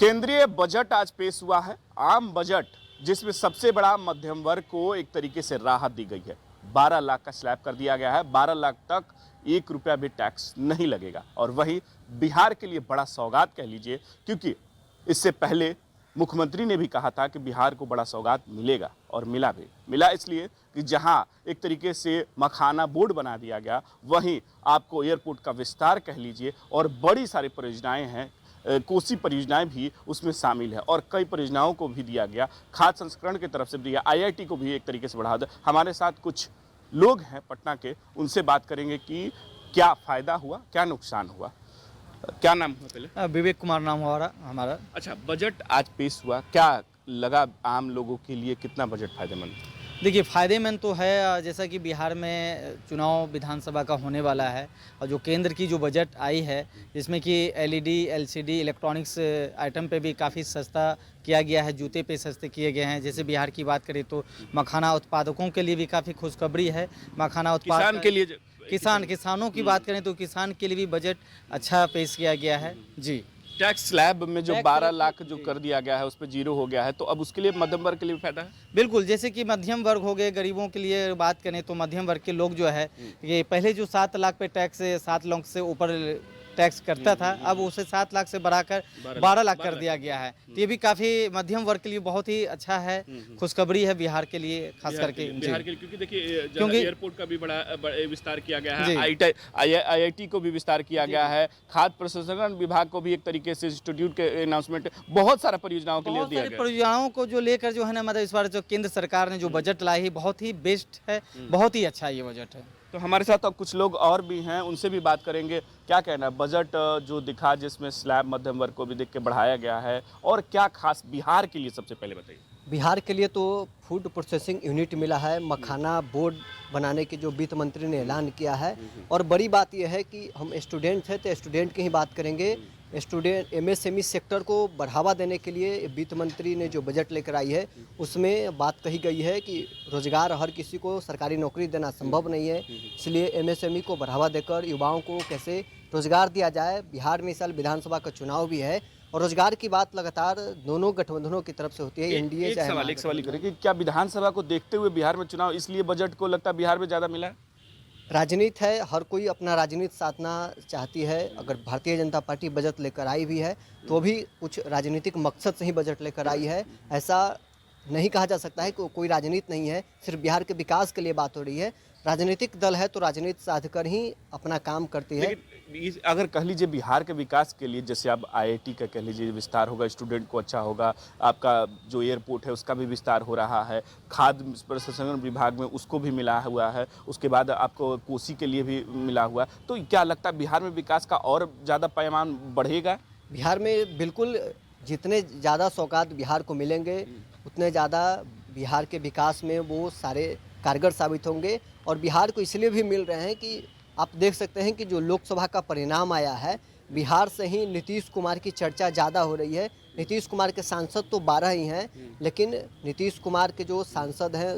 केंद्रीय बजट आज पेश हुआ है। आम बजट जिसमें सबसे बड़ा मध्यम वर्ग को एक तरीके से राहत दी गई है। 12 लाख का स्लैब कर दिया गया है। 12 लाख तक 1 रुपया भी टैक्स नहीं लगेगा। और वही बिहार के लिए बड़ा सौगात कह लीजिए, क्योंकि इससे पहले मुख्यमंत्री ने भी कहा था कि बिहार को बड़ा सौगात मिलेगा, और मिला इसलिए कि जहां एक तरीके से मखाना बोर्ड बना दिया गया, वहीं आपको एयरपोर्ट का विस्तार कह लीजिए और बड़ी सारी परियोजनाएं हैं। कोसी परियोजनाएं भी उसमें शामिल है और कई परियोजनाओं को भी दिया गया। खाद्य संस्करण की तरफ से दिया, आईआईटी को भी एक तरीके से बढ़ा दिया। हमारे साथ कुछ लोग हैं पटना के, उनसे बात करेंगे कि क्या फायदा हुआ, क्या नुकसान हुआ। क्या नाम हुआ पहले? विवेक कुमार नाम हुआ हमारा। अच्छा, बजट आज पेश हुआ, क्या लगा आम लोगों के लिए, कितना बजट फायदेमंद? देखिए, फ़ायदेमंद तो है, जैसा कि बिहार में चुनाव विधानसभा का होने वाला है और जो केंद्र की जो बजट आई है, जिसमें कि एलईडी, एलसीडी, इलेक्ट्रॉनिक्स आइटम पे भी काफ़ी सस्ता किया गया है, जूते पे सस्ते किए गए हैं। जैसे बिहार की बात करें तो मखाना उत्पादकों के लिए भी काफ़ी खुशखबरी है। मखाना किसान के लिए किसानों की बात करें तो किसान के लिए भी बजट अच्छा पेश किया गया है जी। टैक्स स्लैब में जो 12 लाख जो कर दिया गया है उस पर 0 हो गया है, तो अब उसके लिए मध्यम वर्ग के लिए भी फायदा है। बिल्कुल, जैसे कि मध्यम वर्ग हो गए, गरीबों के लिए बात करें तो मध्यम वर्ग के लोग जो है, ये पहले जो 7 लाख पे टैक्स, 7 लाख से ऊपर टैक्स करता था, अब उसे 7 लाख से बढ़ाकर 12 लाख कर दिया गया है। तो ये भी काफ़ी मध्यम वर्ग के लिए बहुत ही अच्छा है, खुशखबरी है बिहार के लिए, खास करके बिहार के लिए, क्योंकि देखिए एयरपोर्ट का भी बड़ा विस्तार किया गया है, आईआईटी को भी विस्तार किया गया है, खाद्य प्रसंस्करण विभाग को भी एक तरीके से इंस्टीट्यूट के अनाउंसमेंट, बहुत सारा परियोजनाओं के लिए दिया गया। परियोजनाओं को जो लेकर जो है ना, मतलब इस बार जो केंद्र सरकार ने जो बजट लाई है, बहुत ही बेस्ट है, बहुत ही अच्छा ये बजट है। तो हमारे साथ अब कुछ लोग और भी हैं, उनसे भी बात करेंगे। क्या कहना है बजट जो दिखा, जिसमें स्लैब मध्यम वर्ग को भी देख के बढ़ाया गया है, और क्या खास बिहार के लिए सबसे पहले बताइए। बिहार के लिए तो फूड प्रोसेसिंग यूनिट मिला है, मखाना बोर्ड बनाने की जो वित्त मंत्री ने ऐलान किया है। और बड़ी बात यह है कि हम स्टूडेंट हैं तो स्टूडेंट की ही बात करेंगे। स्टूडेंट एमएसएमई सेक्टर को बढ़ावा देने के लिए वित्त मंत्री ने जो बजट लेकर आई है, उसमें बात कही गई है कि रोजगार हर किसी को सरकारी नौकरी देना संभव नहीं है, इसलिए एमएसएमई को बढ़ावा देकर युवाओं को कैसे रोजगार दिया जाए। बिहार में इस साल विधानसभा का चुनाव भी है और रोजगार की बात लगातार दोनों गठबंधनों की तरफ से होती है। एनडीए एक सवाल ही करें कि क्या विधानसभा को देखते हुए बिहार में चुनाव, इसलिए बजट को लगता है बिहार में ज़्यादा मिला है? राजनीति है, हर कोई अपना राजनीति साधना चाहती है। अगर भारतीय जनता पार्टी बजट लेकर आई भी है तो भी कुछ राजनीतिक मकसद से ही बजट लेकर आई है। ऐसा नहीं कहा जा सकता है कि कोई राजनीति नहीं है, सिर्फ बिहार के विकास के लिए बात हो रही है। राजनीतिक दल है तो राजनीति साध कर ही अपना काम करती है। अगर कह लीजिए बिहार के विकास के लिए, जैसे अब आईआईटी का कह लीजिए विस्तार होगा, स्टूडेंट को अच्छा होगा, आपका जो एयरपोर्ट है उसका भी विस्तार हो रहा है, खाद्य प्रसंस्करण विभाग में उसको भी मिला हुआ है, उसके बाद आपको कोसी के लिए भी मिला हुआ है, तो क्या लगता है बिहार में विकास का और ज़्यादा पैमाना बढ़ेगा? बिहार में बिल्कुल, जितने ज़्यादा सौगात बिहार को मिलेंगे उतने ज़्यादा बिहार के विकास में वो सारे कारगर साबित होंगे। और बिहार को इसलिए भी मिल रहे हैं कि आप देख सकते हैं कि जो लोकसभा का परिणाम आया है, बिहार से ही नीतीश कुमार की चर्चा ज़्यादा हो रही है। नीतीश कुमार के सांसद तो 12 ही हैं, लेकिन नीतीश कुमार के जो सांसद हैं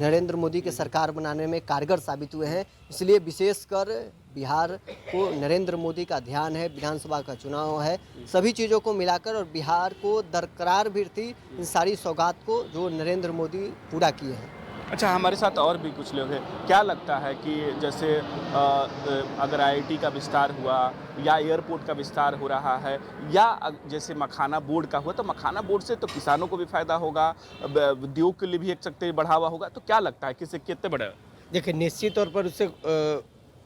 नरेंद्र मोदी के सरकार बनाने में कारगर साबित हुए हैं। इसलिए विशेषकर बिहार को नरेंद्र मोदी का ध्यान है, विधानसभा का चुनाव है, सभी चीज़ों को मिलाकर, और बिहार को दरकरार भी थी इन सारी सौगात को जो नरेंद्र मोदी पूरा किए हैं। अच्छा, हमारे साथ और भी कुछ लोग हैं। क्या लगता है कि जैसे अगर आईआईटी का विस्तार हुआ या एयरपोर्ट का विस्तार हो रहा है, या जैसे मखाना बोर्ड का हुआ, तो मखाना बोर्ड से तो किसानों को भी फायदा होगा, उद्योग के लिए भी एक सकते बढ़ावा होगा, तो क्या लगता है किससे कितने बड़े? देखिए, निश्चित तौर पर उससे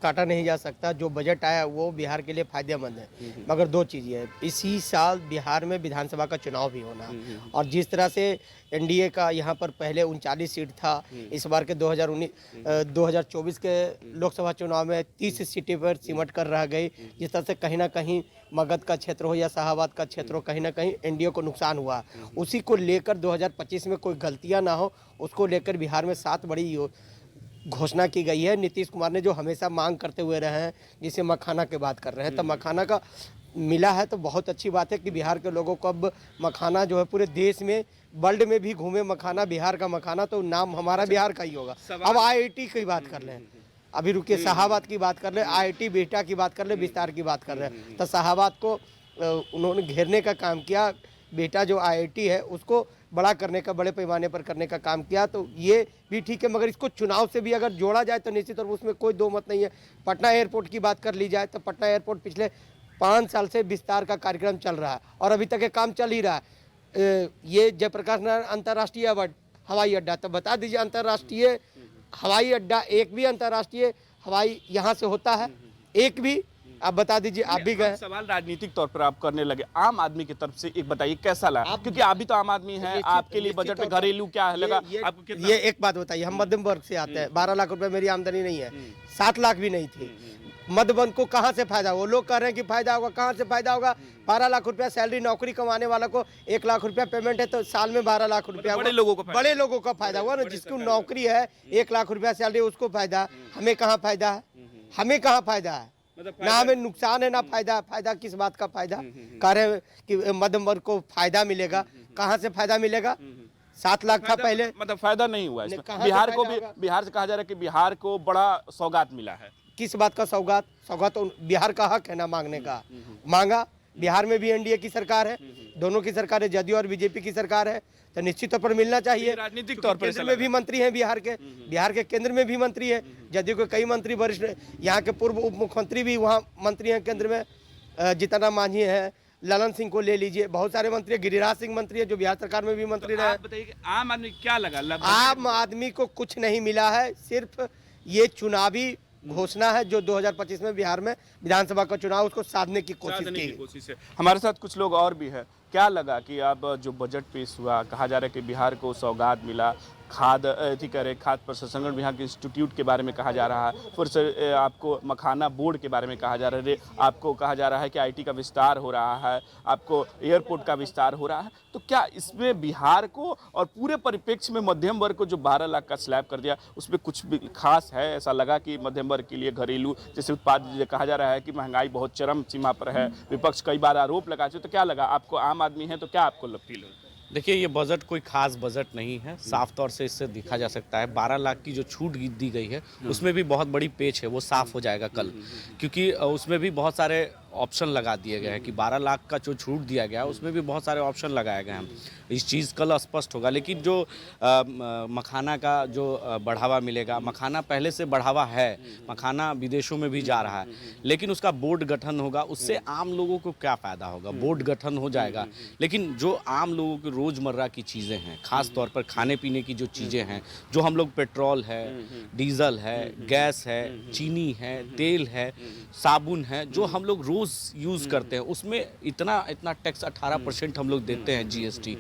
काटा नहीं जा सकता। जो बजट आया वो बिहार के लिए फायदेमंद है, मगर दो चीज़ें हैं। इसी साल बिहार में विधानसभा का चुनाव भी होना, और जिस तरह से एनडीए का यहाँ पर पहले 39 सीट था, इस बार के 2024 के लोकसभा चुनाव में 30 सीटें पर सिमट कर रह गई। जिस तरह से कहीं ना कहीं मगध का क्षेत्र हो या शाहाबाद का क्षेत्र हो, कहीं ना कहीं एनडीए को नुकसान हुआ। उसी को लेकर 2025 में कोई गलतियाँ ना हो, उसको लेकर बिहार में 7 बड़ी घोषणा की गई है। नीतीश कुमार ने जो हमेशा मांग करते हुए रहे हैं, जिसे मखाना की बात कर रहे हैं, तो मखाना का मिला है तो बहुत अच्छी बात है कि बिहार के लोगों को अब मखाना जो है पूरे देश में, वर्ल्ड में भी घूमे मखाना, बिहार का मखाना, तो नाम हमारा बिहार का ही होगा। अब आईआईटी की बात कर लें, अभी रुकिए, शाहाबाद की बात कर ले, आईआईटी बिहटा की बात कर ले, विस्तार की बात कर रहे हैं, तो शाहाबाद को उन्होंने घेरने का काम किया, बेटा जो IIT है उसको बड़ा करने का, बड़े पैमाने पर करने का काम किया, तो ये भी ठीक है। मगर इसको चुनाव से भी अगर जोड़ा जाए तो निश्चित तौर पर उसमें कोई दो मत नहीं है। पटना एयरपोर्ट की बात कर ली जाए तो पटना एयरपोर्ट पिछले 5 साल से विस्तार का कार्यक्रम चल रहा है और अभी तक ये काम चल ही रहा है। ये जयप्रकाश नारायण अंतर्राष्ट्रीय हवाई अड्डा, तो बता दीजिए अंतर्राष्ट्रीय हवाई अड्डा, एक भी अंतर्राष्ट्रीय हवाई यहाँ से होता है? एक भी? आप बता दीजिए, आप भी गए। सवाल राजनीतिक तौर पर आप करने लगे, आम आदमी की तरफ से एक बताइए कैसा लगा, क्योंकि आप भी तो आम आदमी हैं, आपके लिए बजट में घरेलू क्या है लगा आपको कितना? ये एक बात बताइए, हम मध्यम वर्ग से आते हैं, 12 लाख रुपए मेरी आमदनी नहीं है, 7 लाख भी नहीं थी। मध्यम वर्ग को कहाँ से फायदा होगा? वो लोग कह रहे हैं कि फायदा होगा, कहाँ से फायदा होगा? 12 लाख रुपया सैलरी, नौकरी कमाने वाला को 1 लाख रुपया पेमेंट है तो साल में 12 लाख रुपया बड़े लोगों को फायदा हुआ ना। जिसको नौकरी है, 1 लाख रुपया सैलरी, उसको फायदा। हमें कहाँ फायदा है? हमें कहाँ फायदा है? ना हमें नुकसान है ना फायदा। फायदा किस बात का फायदा? कह रहे हैं कि मध्यम वर्ग को फायदा मिलेगा, कहाँ से फायदा मिलेगा? 7 लाख था पहले, मतलब फायदा नहीं हुआ इसमें। कहाँ से बिहार को फायदा भी, होगा? बिहार से कहा जा रहा है कि बिहार को बड़ा सौगात मिला है। किस बात का सौगात? सौगात तो बिहार का हक है ना मांगने का, मांगा। बिहार में भी एनडीए की सरकार है, दोनों की सरकार है, जदयू और बीजेपी की सरकार है, तो निश्चित तौर पर मिलना चाहिए। राजनीतिक तौर पर केंद्र में भी मंत्री हैं बिहार के केंद्र में भी मंत्री है, जदयू के कई मंत्री वरिष्ठ, यहाँ के पूर्व उप मुख्यमंत्री भी वहाँ मंत्री हैं केंद्र में। जितना मांझी है, ललन सिंह को ले लीजिए, बहुत सारे मंत्री है, गिरिराज सिंह मंत्री है जो बिहार सरकार में भी मंत्री रहे। आप बताइए कि आम आदमी क्या लगा? आम आदमी को कुछ नहीं मिला है, सिर्फ ये चुनावी घोषणा है जो 2025 में बिहार में विधानसभा का चुनाव, उसको साधने की कोशिश है। हमारे साथ कुछ लोग और भी है, क्या लगा कि अब जो बजट पेश हुआ, कहा जा रहा है कि बिहार को सौगात मिला, खाद्य प्रसंस्करण विभाग के इंस्टीट्यूट के बारे में कहा जा रहा है, फिर से आपको मखाना बोर्ड के बारे में कहा जा रहा है, आपको कहा जा रहा है कि IT का विस्तार हो रहा है, आपको एयरपोर्ट का विस्तार हो रहा है, तो क्या इसमें बिहार को और पूरे परिप्रेक्ष्य में मध्यम वर्ग को जो 12 लाख का स्लैब कर दिया, उसमें कुछ भी खास है? ऐसा लगा कि मध्यम वर्ग के लिए घरेलू जैसे उत्पाद, कहा जा रहा है कि महंगाई बहुत चरम सीमा पर है, विपक्ष कई बार आरोप लगा चुके, तो क्या लगा आपको? आम आदमी है तो क्या आपको फील हो? देखिए, ये बजट कोई खास बजट नहीं है, साफ तौर से इससे दिखा जा सकता है। 12 लाख की जो छूट दी गई है उसमें भी बहुत बड़ी पेच है, वो साफ हो जाएगा कल, क्योंकि उसमें भी बहुत सारे ऑप्शन लगा दिए गए हैं कि 12 लाख का जो छूट दिया गया है उसमें भी बहुत सारे ऑप्शन लगाए गए हैं। इस चीज़ कल स्पष्ट होगा। लेकिन जो मखाना का जो बढ़ावा मिलेगा, मखाना पहले से बढ़ावा है, मखाना विदेशों में भी जा रहा है, लेकिन उसका बोर्ड गठन होगा, उससे आम लोगों को क्या फ़ायदा होगा? बोर्ड गठन हो जाएगा, लेकिन जो आम लोगों की रोज़मर्रा की चीज़ें हैं, ख़ास तौर पर खाने पीने की जो चीज़ें हैं, जो हम लोग पेट्रोल है, डीजल है, गैस है, चीनी है, तेल है, साबुन है, जो हम लोग रोज़ यूज़ करते हैं, उसमें इतना टैक्स 18% हम लोग देते हैं GST,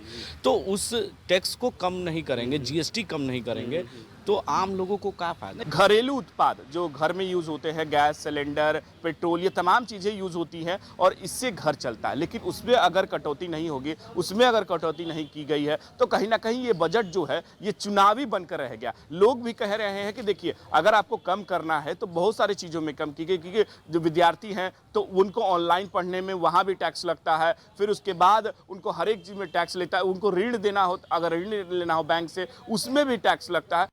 तो उस टैक्स को कम नहीं करेंगे, GST कम नहीं करेंगे, तो आम लोगों को क्या फायदा? घरेलू उत्पाद जो घर में यूज़ होते हैं, गैस सिलेंडर, पेट्रोल, ये तमाम चीज़ें यूज़ होती हैं और इससे घर चलता है, लेकिन उसमें अगर कटौती नहीं होगी, उसमें अगर कटौती नहीं की गई है, तो कहीं ना कहीं ये बजट जो है ये चुनावी बनकर रह गया। लोग भी कह रहे हैं कि देखिए, अगर आपको कम करना है तो बहुत सारी चीज़ों में कम की गई, क्योंकि जो विद्यार्थी हैं तो उनको ऑनलाइन पढ़ने में वहाँ भी टैक्स लगता है, फिर उसके बाद उनको हर एक चीज़ में टैक्स लेता है, उनको ऋण देना हो, अगर ऋण लेना हो बैंक से, उसमें भी टैक्स लगता है।